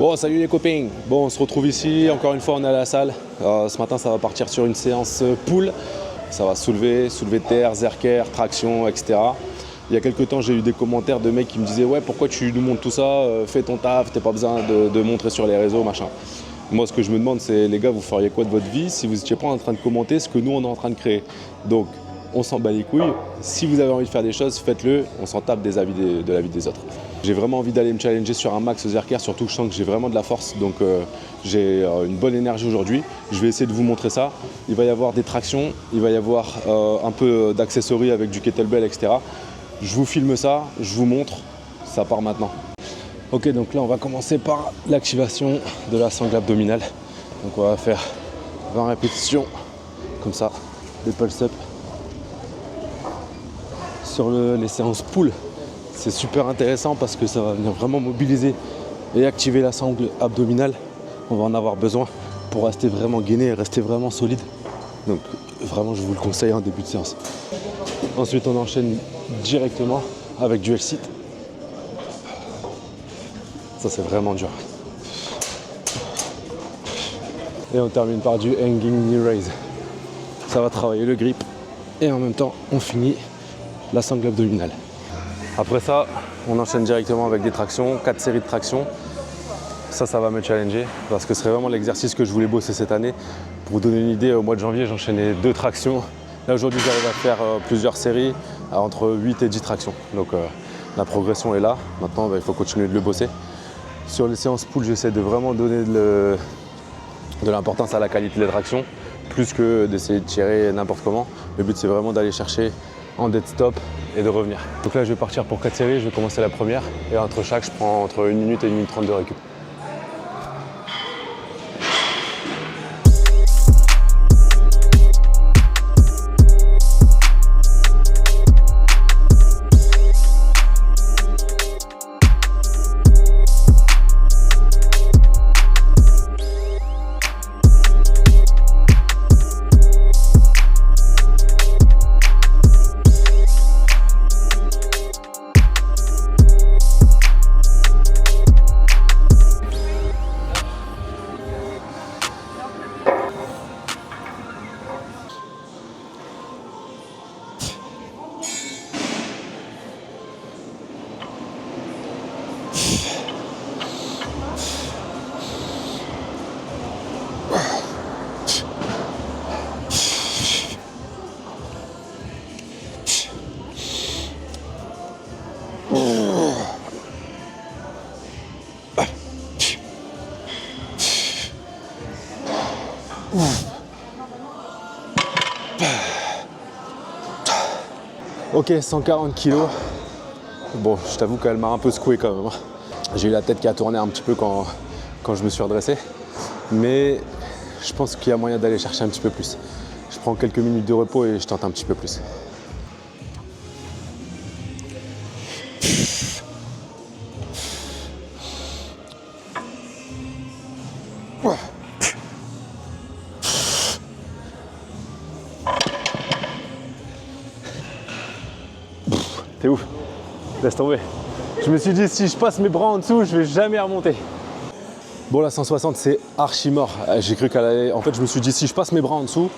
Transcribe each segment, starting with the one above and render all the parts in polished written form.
Bon, salut les copains. Bon, on se retrouve ici, encore une fois on est à la salle. Ce matin ça va partir sur une séance pull. Ça va soulever de terre, zerker, traction, etc. Il y a quelques temps j'ai eu des commentaires de mecs qui me disaient ouais pourquoi tu nous montres tout ça, fais ton taf, t'as pas besoin de montrer sur les réseaux, machin. Moi ce que je me demande c'est les gars vous feriez quoi de votre vie si vous n'étiez pas en train de commenter ce que nous on est en train de créer. Donc on s'en bat les couilles, si vous avez envie de faire des choses, faites-le, on s'en tape des avis de la vie des autres. J'ai vraiment envie d'aller me challenger sur un max zerker, surtout que je sens que j'ai vraiment de la force, donc j'ai une bonne énergie aujourd'hui. Je vais essayer de vous montrer ça. Il va y avoir des tractions, il va y avoir un peu d'accessories avec du kettlebell, etc. Je vous filme ça, je vous montre, ça part maintenant. Ok, donc là on va commencer par l'activation de la sangle abdominale. Donc on va faire 20 répétitions, comme ça, des pulse-up. Sur les séances pull, c'est super intéressant parce que ça va venir vraiment mobiliser et activer la sangle abdominale. On va en avoir besoin pour rester vraiment gainé et rester vraiment solide. Donc vraiment je vous le conseille en début de séance. Ensuite on enchaîne directement avec du L-sit. Ça c'est vraiment dur. Et on termine par du hanging knee raise. Ça va travailler le grip et en même temps on finit la sangle abdominale. Après ça, on enchaîne directement avec des tractions, 4 séries de tractions. Ça va me challenger parce que c'est vraiment l'exercice que je voulais bosser cette année. Pour vous donner une idée, au mois de janvier, j'enchaînais 2 tractions. Là, aujourd'hui, j'arrive à faire plusieurs séries, entre 8 et 10 tractions. Donc, la progression est là. Maintenant, il faut continuer de le bosser. Sur les séances pull, j'essaie de vraiment donner de l'importance à la qualité des tractions, plus que d'essayer de tirer n'importe comment. Le but, c'est vraiment d'aller chercher en dead stop et de revenir. Donc là je vais partir pour 4 séries, je vais commencer la première et entre chaque je prends entre 1 minute et 1 minute 30 de récup. Ok, 140 kg. Bon, je t'avoue qu'elle m'a un peu secoué quand même. J'ai eu la tête qui a tourné un petit peu quand je me suis redressé. Mais je pense qu'il y a moyen d'aller chercher un petit peu plus. Je prends quelques minutes de repos et je tente un petit peu plus. T'es ouf, laisse tomber. Je me suis dit si je passe mes bras en dessous, je vais jamais remonter. Bon, la 160 c'est archi mort. J'ai cru qu'elle allait. En fait, je me suis dit si je passe mes bras en dessous,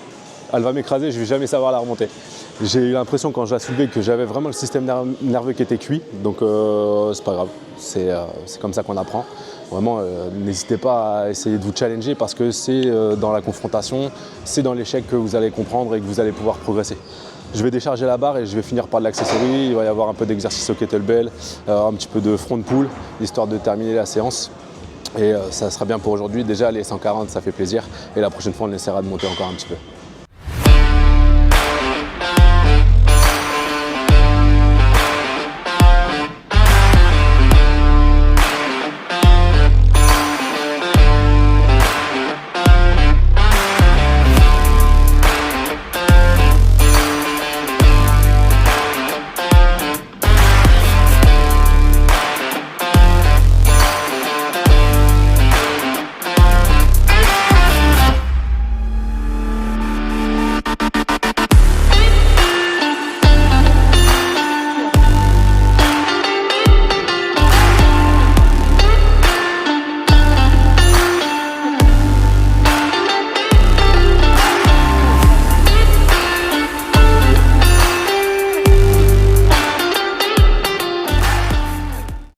elle va m'écraser, je vais jamais savoir la remonter. J'ai eu l'impression quand je la soulevais que j'avais vraiment le système nerveux qui était cuit. Donc c'est pas grave, c'est comme ça qu'on apprend. Vraiment, n'hésitez pas à essayer de vous challenger parce que c'est dans la confrontation, c'est dans l'échec que vous allez comprendre et que vous allez pouvoir progresser. Je vais décharger la barre et je vais finir par de l'accessory. Il va y avoir un peu d'exercice au kettlebell, un petit peu de front pull, histoire de terminer la séance. Et ça sera bien pour aujourd'hui. Déjà, les 140, ça fait plaisir. Et la prochaine fois, on essaiera de monter encore un petit peu.